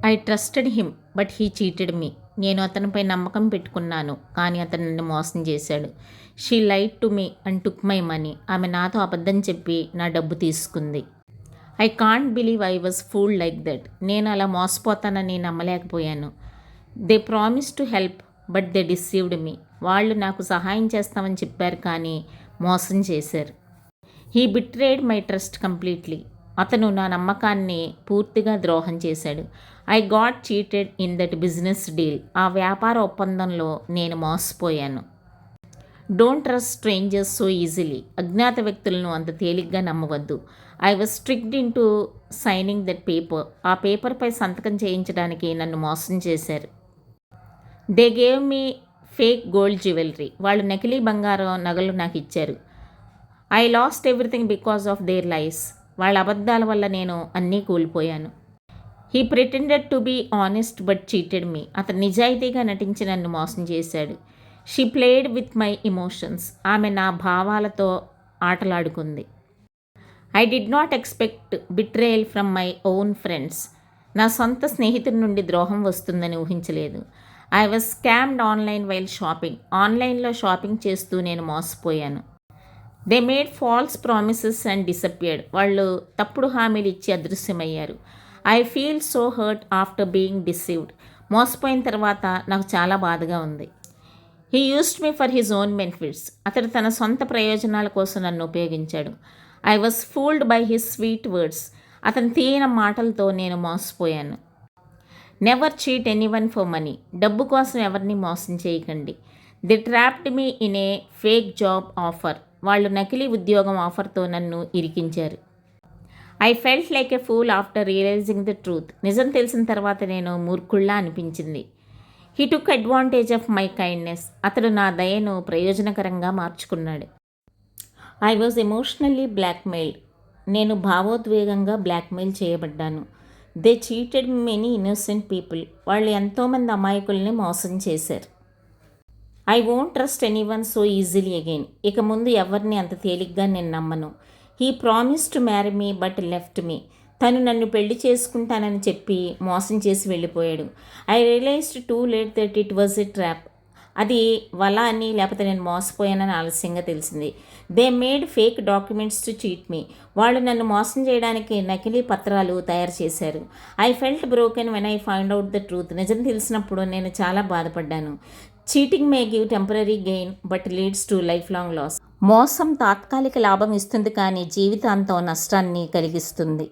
I trusted him but he cheated me. నేను అతనిపై నమ్మకం పెట్టుకున్నాను, కానీ అతను నన్ను మోసం చేశాడు. She lied to me and took my money. ఆమె నాతో అబద్ధం చెప్పి నా డబ్బు తీసుకుంది. I can't believe I was fool like that. నేను అలా మోసపోతానని నమ్మలేకపోయాను. They promise to help but they deceived me. వాళ్ళు నాకు సహాయం చేస్తామని చెప్పారు, కానీ మోసం చేశారు. He betrayed my trust completely. అతను నా నమ్మకాన్ని పూర్తిగా ద్రోహం చేశాడు. I got cheated in that business deal. ఆ వ్యాపార ఒప్పందంలో నేను మోసపోయాను. Don't trust strangers so easily. అజ్ఞాత వ్యక్తులను అంత తేలిగ్గా నమ్మవద్దు. I was tricked into signing that paper. ఆ పేపర్పై సంతకం చేయించడానికి నన్ను మోసం చేశారు. They gave me fake gold jewellery. వాళ్ళు నకిలీ బంగారం నగలు నాకు ఇచ్చారు. I lost everything because of their lies. వాళ్ళ అబద్ధాల వల్ల నేను అన్నీ కోల్పోయాను. He pretended to be honest but cheated మీ. అతను నిజాయితీగా నటించి నన్ను మోసం చేశాడు. She played with my emotions. ఆమె నా భావాలతో ఆటలాడుకుంది. I did not expect betrayal from my own friends. నా సొంత స్నేహితుడి నుండి ద్రోహం వస్తుందని ఊహించలేదు. I was scammed online while shopping. ఆన్లైన్లో షాపింగ్ చేస్తూ నేను మోసపోయాను. They made false promises and disappeared. వాళ్ళు తప్పుడు హామీలు ఇచ్చి అదృశ్యమయ్యారు. I feel so hurt after being deceived. మోసపోయిన తర్వాత నాకు చాలా బాధగా ఉంది. He used me for his own benefits. అతడు తన సొంత ప్రయోజనాల కోసం నన్ను ఉపయోగించాడు. I was fooled by his sweet words. అతని తీయని మాటలతో నేను మోసపోయాను. Never cheat anyone for money. డబ్బు కోసం ఎవరిని మోసం చేయకండి. They trapped me in a fake job offer. వాళ్ళు నకిలీ ఉద్యోగం ఆఫర్తో నన్ను ఇరికించారు. I felt like a fool after realising the truth. నిజం తెలిసిన తర్వాత నేను మూర్ఖుళ్ళా అనిపించింది. He took advantage of my kindness. అతడు నా దయను ప్రయోజనకరంగా మార్చుకున్నాడు. I was emotionally blackmailed. నేను భావోద్వేగంగా బ్లాక్మెయిల్ చేయబడ్డాను. They cheated many innocent people. వాళ్ళు ఎంతోమంది అమాయకుల్ని మోసం చేశారు. I won't trust anyone so easily again. ఇక ముందు ఎవరిని అంత తేలిగ్గా నేను నమ్మను. He promise to marry me but left me. తను నన్ను పెళ్లి చేసుకుంటానని చెప్పి మోసం చేసి వెళ్ళిపోయాడు. I realised too late that it was a trap. అది వల అని, లేకపోతే నేను మోసపోయానని ఆలస్యంగా తెలిసింది. They made fake documents to cheat me. వాళ్ళు నన్ను మోసం చేయడానికి నకిలీ పత్రాలు తయారు చేశారు. I felt broken when I find out the truth. నిజం తెలిసినప్పుడు నేను చాలా బాధపడ్డాను. Cheating may give temporary gain but leads to lifelong loss. మోసం తాత్కాలిక లాభం ఇస్తుంది, కానీ జీవితాంతం నష్టాన్ని కలిగిస్తుంది.